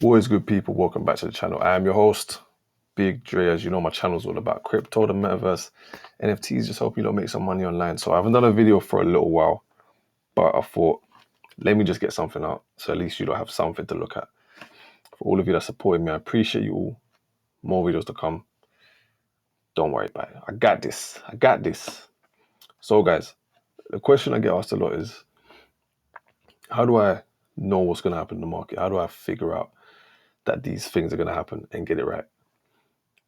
Always good people, welcome back to the channel. I am your host, Big Dre. As you know, my channel is all about crypto, the metaverse, NFTs, just help you make some money online. So I haven't done a video for a little while, but I thought, let me just get something out. So at least you don't have something to look at. For all of you that supported me, I appreciate you all. More videos to come. Don't worry about it. I got this. I got this. So guys, the question I get asked a lot is, how do I know what's going to happen in the market? How do I figure out that these things are going to happen and get it right?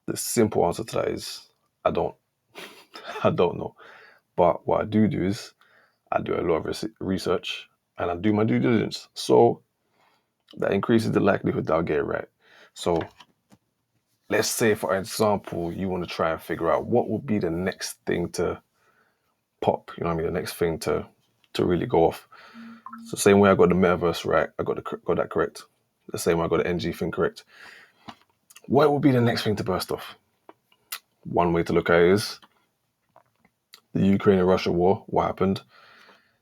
The simple answer to that is I don't. I don't know. But what I do is I do a lot of research and I do my due diligence. So that increases the likelihood that I'll get it right. So let's say, for example, you want to try and figure out what would be the next thing to pop, you know what I mean? The next thing to really go off. So same way I got the metaverse right, I got that correct. The same way I got the NG thing correct. What would be the next thing to burst off? One way to look at it is the Ukraine and Russia war. What happened?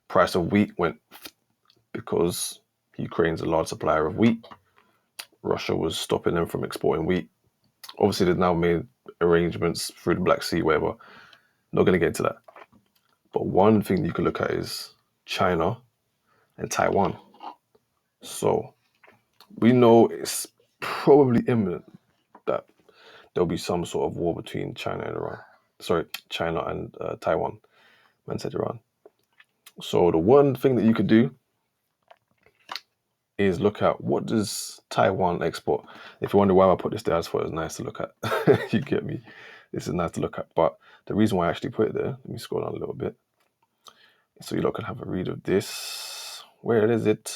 Price of wheat went because Ukraine's a large supplier of wheat. Russia was stopping them from exporting wheat. Obviously, they've now made arrangements through the Black Sea, whatever. Not going to get into that. But one thing you can look at is China and Taiwan. So we know it's probably imminent that there'll be some sort of war between China and Iran. Sorry, China and Taiwan. Man said Iran. So the one thing that you could do is look at what does Taiwan export. If you wonder why I put this there, I just thought it was nice to look at. You get me? This is nice to look at. But the reason why I actually put it there, let me scroll down a little bit. So you lot can have a read of this. Where is it?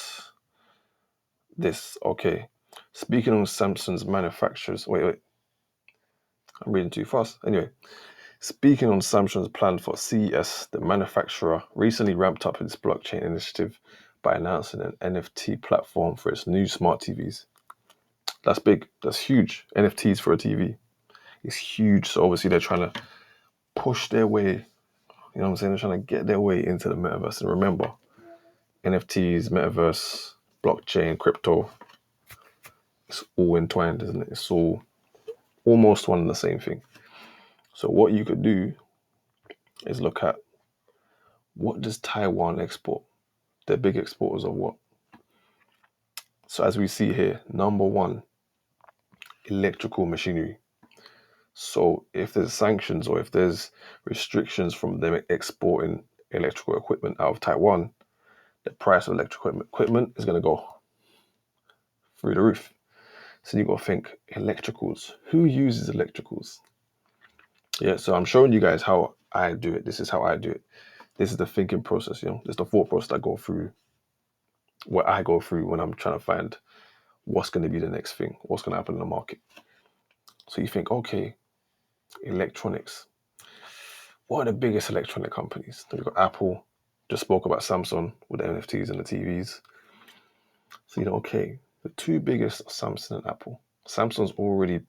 This. Okay. Speaking on Samsung's manufacturers. Wait. I'm reading too fast. Anyway. Speaking on Samsung's plan for CES, the manufacturer recently ramped up its blockchain initiative by announcing an NFT platform for its new smart TVs. That's big. That's huge. NFTs for a TV. It's huge. So obviously they're trying to push their way, you know what I'm saying? They're trying to get their way into the metaverse. And remember, NFTs, metaverse, blockchain, crypto, it's all entwined, isn't it? It's all almost one and the same thing. So what you could do is look at what does Taiwan export? They're big exporters of what? So as we see here, number one, electrical machinery. So if there's sanctions or if there's restrictions from them exporting electrical equipment out of Taiwan, the price of electrical equipment is going to go through the roof. So you got to think electricals. Who uses electricals? Yeah, so I'm showing you guys how I do it. This is how I do it. This is the thinking process, This is the thought process I go through, what I go through when I'm trying to find what's going to be the next thing, what's going to happen in the market. So you think, okay, electronics. What are the biggest electronic companies? We've got Apple, just spoke about Samsung with the NFTs and the TVs. So, okay, the two biggest are Samsung and Apple. Samsung's already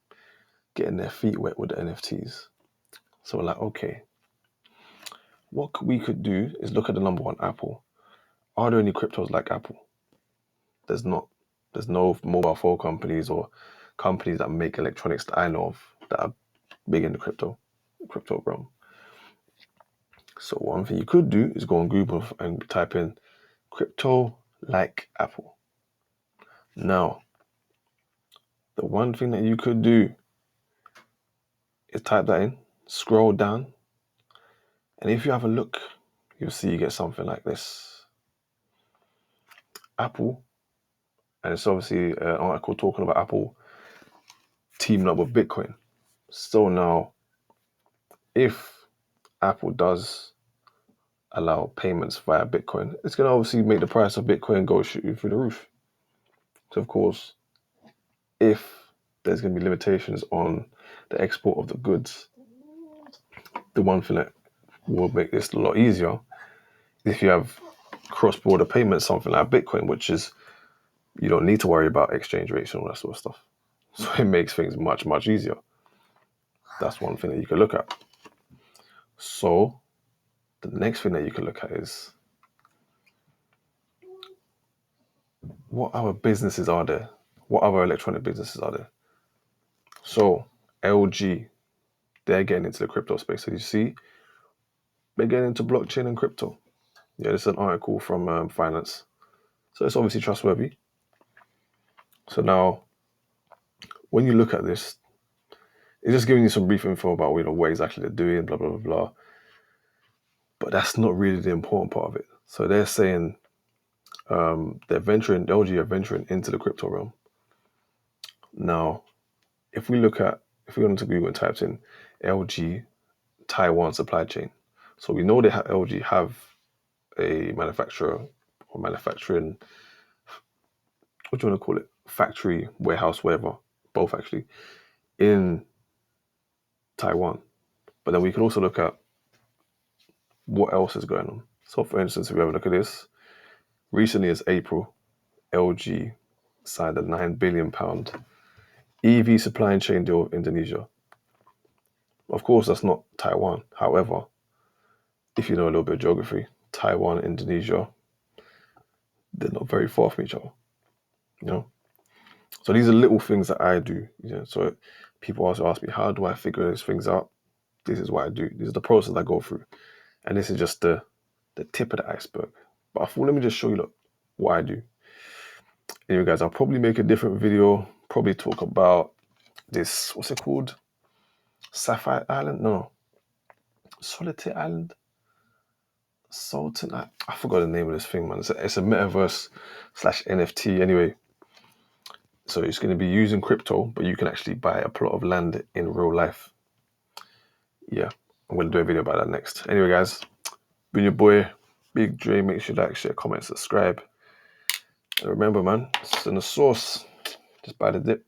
getting their feet wet with the NFTs. So we're like, okay, what we could do is look at the number one, Apple. Are there any cryptos like Apple? There's not. There's no mobile phone companies or companies that make electronics that I know of that are big in the crypto realm. So one thing you could do is go on Google and type in crypto like Apple. Now, the one thing that you could do is type that in, scroll down, and if you have a look, you'll see you get something like this. Apple, and it's obviously an article talking about Apple teaming up with Bitcoin. So now, if Apple does allow payments via Bitcoin, it's going to obviously make the price of Bitcoin go shooting through the roof. So of course, if there's going to be limitations on the export of the goods, the one thing that will make this a lot easier is if you have cross-border payments, something like Bitcoin, which is you don't need to worry about exchange rates and all that sort of stuff. So it makes things much, much easier. That's one thing that you can look at. So the next thing that you can look at is what other businesses are there what other electronic businesses are there? So LG, they're getting into the crypto space. So you see, they're getting into blockchain and crypto. Yeah, this is an article from Finance. So it's obviously trustworthy. So now, when you look at this, it's just giving you some brief info about what exactly they're doing, blah, blah, blah, blah. But that's not really the important part of it. So they're saying LG are venturing into the crypto realm. Now, if we go into Google and types in LG Taiwan supply chain, so we know LG have a manufacturer or manufacturing, what do you want to call it? Factory, warehouse, whatever, both actually, in Taiwan. But then we can also look at what else is going on. So for instance, if we have a look at this, recently as April, LG signed a £9 billion EV supply chain deal with Indonesia. Of course, that's not Taiwan. However, if you know a little bit of geography, Taiwan and Indonesia, they're not very far from each other, you know? So these are little things that I do, So people also ask me, how do I figure these things out? This is what I do. This is the process I go through. And this is just the tip of the iceberg. But I thought, let me just show you what I do. Anyway, guys, I'll probably make a different video, probably talk about this, what's it called? Sapphire Island? No. Solitaire Island? Sultan? I forgot the name of this thing, man. It's a metaverse / NFT. Anyway, so it's going to be using crypto, but you can actually buy a plot of land in real life. Yeah, I'm going to do a video about that next. Anyway, guys, been your boy, Big Dre. Make sure you like, share, comment, subscribe. And remember, man, it's in the sauce. Just buy the dip.